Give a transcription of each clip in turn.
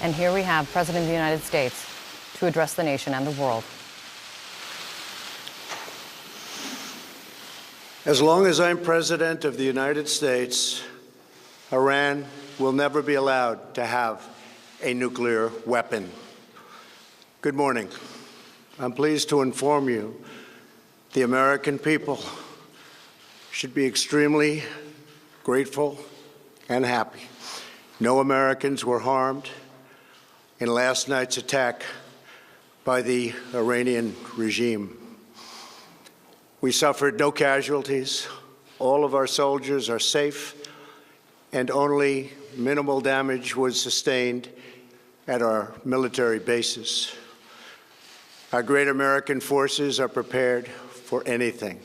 And here we have President of the United States to address the nation and the world. As long as I'm President of the United States, Iran will never be allowed to have a nuclear weapon. Good morning. I'm pleased to inform you the American people should be extremely grateful and happy. No Americans were harmed in last night's attack by the Iranian regime. We suffered no casualties. All of our soldiers are safe, and only minimal damage was sustained at our military bases. Our great American forces are prepared for anything.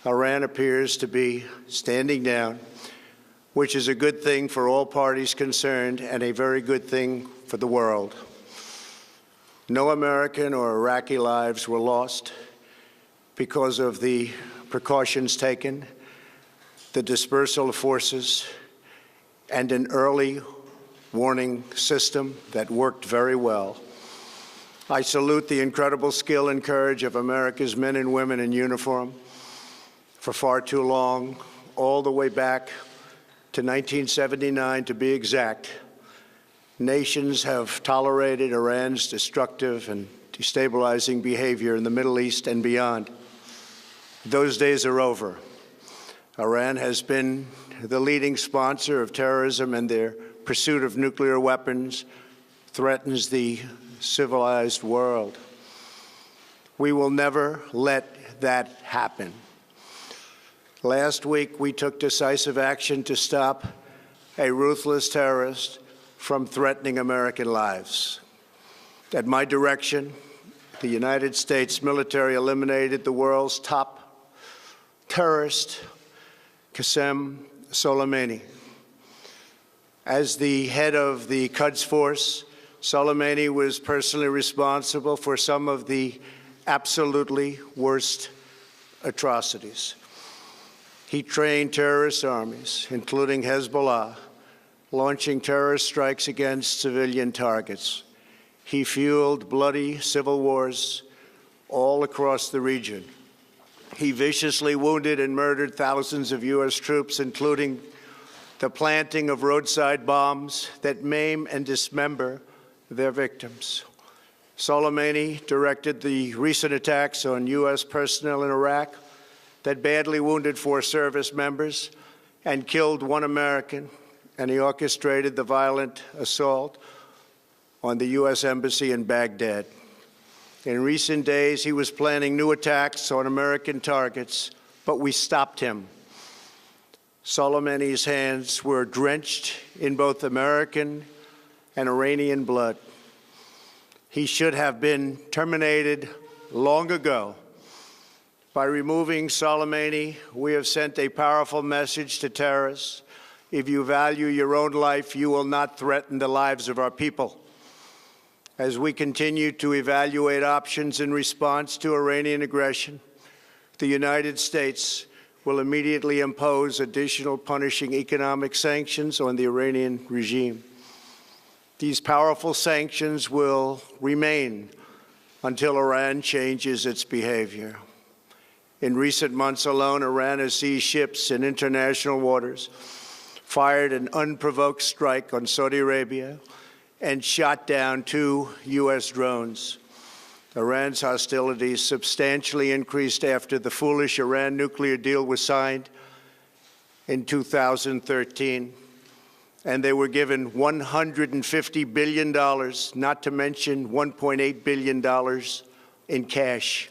Iran appears to be standing down, which is a good thing for all parties concerned and a very good thing for the world. No American or Iraqi lives were lost because of the precautions taken, the dispersal of forces, and an early warning system that worked very well. I salute the incredible skill and courage of America's men and women in uniform. For far too long, all the way back to 1979 to be exact, nations have tolerated Iran's destructive and destabilizing behavior in the Middle East and beyond. Those days are over. Iran has been the leading sponsor of terrorism, and their pursuit of nuclear weapons threatens the civilized world. We will never let that happen. Last week, we took decisive action to stop a ruthless terrorist from threatening American lives. At my direction, the United States military eliminated the world's top terrorist, Qasem Soleimani. As the head of the Quds Force, Soleimani was personally responsible for some of the absolutely worst atrocities. He trained terrorist armies, including Hezbollah, launching terrorist strikes against civilian targets. He fueled bloody civil wars all across the region. He viciously wounded and murdered thousands of U.S. troops, including the planting of roadside bombs that maim and dismember their victims. Soleimani directed the recent attacks on U.S. personnel in Iraq that badly wounded 4 service members and killed 1 American, and he orchestrated the violent assault on the U.S. Embassy in Baghdad. In recent days, he was planning new attacks on American targets, but we stopped him. Soleimani's hands were drenched in both American and Iranian blood. He should have been terminated long ago. By removing Soleimani, we have sent a powerful message to terrorists. If you value your own life, you will not threaten the lives of our people. As we continue to evaluate options in response to Iranian aggression, the United States will immediately impose additional punishing economic sanctions on the Iranian regime. These powerful sanctions will remain until Iran changes its behavior. In recent months alone, Iran has seized ships in international waters, fired an unprovoked strike on Saudi Arabia, and shot down 2 U.S. drones. Iran's hostilities substantially increased after the foolish Iran nuclear deal was signed in 2013, and they were given $150 billion, not to mention $1.8 billion in cash.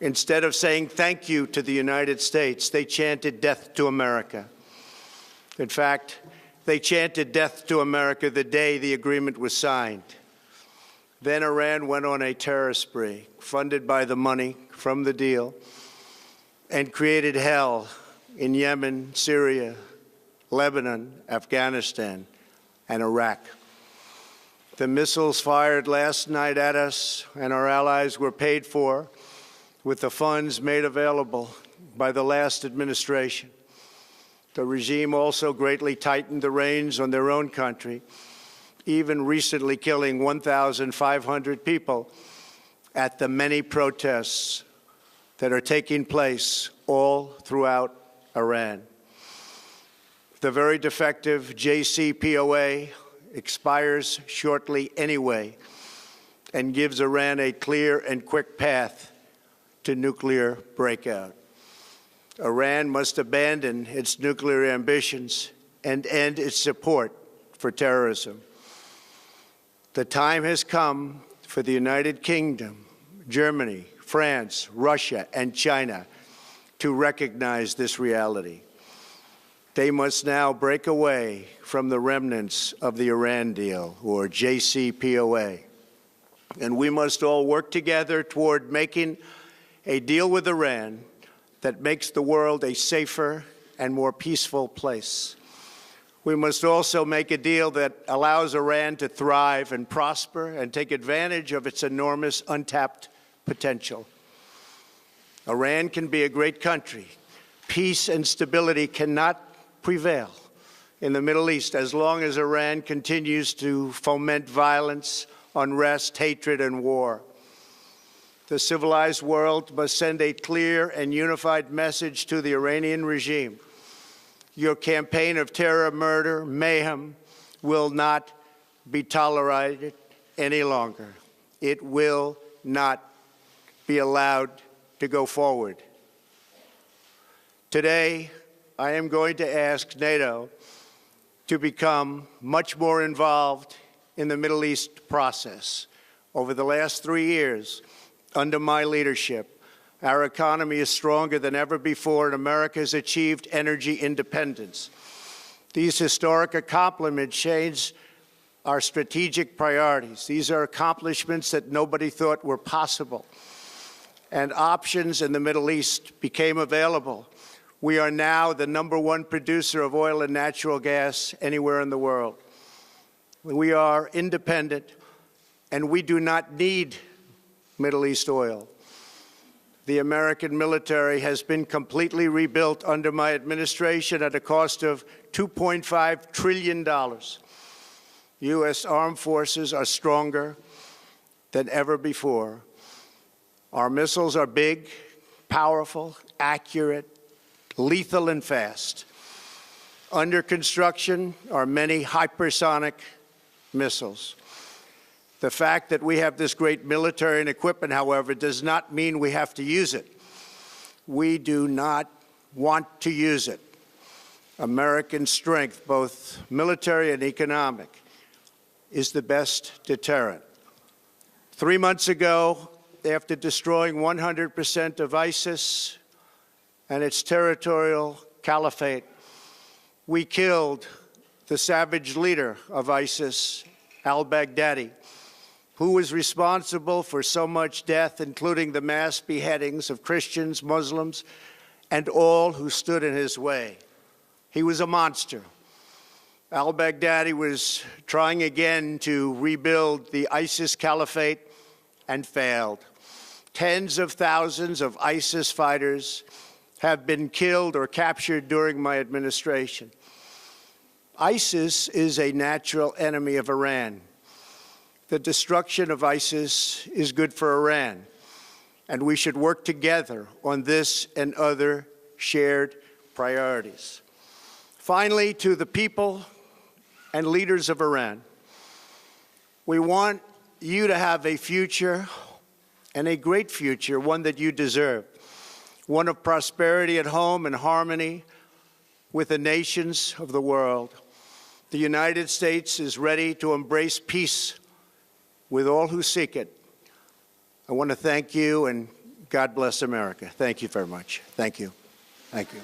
Instead of saying thank you to the United States, they chanted death to America. In fact, they chanted death to America the day the agreement was signed. Then Iran went on a terror spree, funded by the money from the deal, and created hell in Yemen, Syria, Lebanon, Afghanistan, and Iraq. The missiles fired last night at us and our allies were paid for with the funds made available by the last administration. The regime also greatly tightened the reins on their own country even recently killing 1,500 people at the many protests that are taking place all throughout Iran. The very defective JCPOA expires shortly anyway and gives Iran a clear and quick path to nuclear breakout. Iran must abandon its nuclear ambitions and end its support for terrorism. The time has come for the United Kingdom, Germany, France, Russia, and China to recognize this reality. They must now break away from the remnants of the Iran deal, or JCPOA. And we must all work together toward making a deal with Iran that makes the world a safer and more peaceful place. We must also make a deal that allows Iran to thrive and prosper and take advantage of its enormous untapped potential. Iran can be a great country. Peace and stability cannot prevail in the Middle East as long as Iran continues to foment violence, unrest, hatred, and war. The civilized world must send a clear and unified message to the Iranian regime. Your campaign of terror, murder, mayhem will not be tolerated any longer. It will not be allowed to go forward. Today, I am going to ask NATO to become much more involved in the Middle East process. Over the last 3 years, under my leadership, our economy is stronger than ever before, and America has achieved energy independence. These historic accomplishments change our strategic priorities. These are accomplishments that nobody thought were possible. And options in the Middle East became available. We are now the #1 producer of oil and natural gas anywhere in the world. We are independent, and we do not need Middle East oil. The American military has been completely rebuilt under my administration at a cost of $2.5 trillion. U.S. armed forces are stronger than ever before. Our missiles are big, powerful, accurate, lethal, and fast. Under construction are many hypersonic missiles. The fact that we have this great military and equipment, however, does not mean we have to use it. We do not want to use it. American strength, both military and economic, is the best deterrent. 3 months ago, after destroying 100% of ISIS and its territorial caliphate, we killed the savage leader of ISIS, al-Baghdadi, who was responsible for so much death, including the mass beheadings of Christians, Muslims, and all who stood in his way. He was a monster. Al-Baghdadi was trying again to rebuild the ISIS caliphate and failed. Tens of thousands of ISIS fighters have been killed or captured during my administration. ISIS is a natural enemy of Iran. The destruction of ISIS is good for Iran, and we should work together on this and other shared priorities. Finally, to the people and leaders of Iran, we want you to have a future, and a great future, one that you deserve, one of prosperity at home and harmony with the nations of the world. The United States is ready to embrace peace with all who seek it. I want to thank you, and God bless America. Thank you very much. Thank you. Thank you.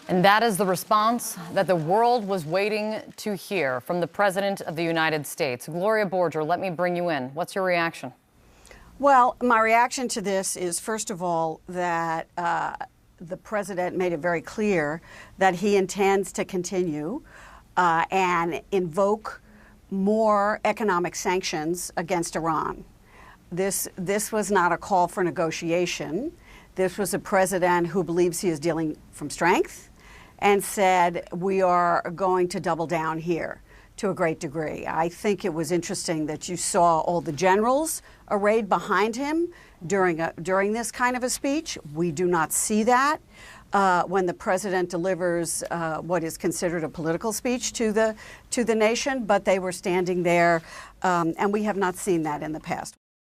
And that is the response that the world was waiting to hear from the President of the United States. Gloria Borger, let me bring you in. What's your reaction? Well, my reaction to this is, first of all, that the President made it very clear that he intends to continue and invoke more economic sanctions against Iran. This was not a call for negotiation. This was a president who believes he is dealing from strength, and said, we are going to double down here to a great degree. I think it was interesting that you saw all the generals arrayed behind him during this kind of a speech. We do not see that when the president delivers what is considered a political speech to the nation, but they were standing there, and we have not seen that in the past.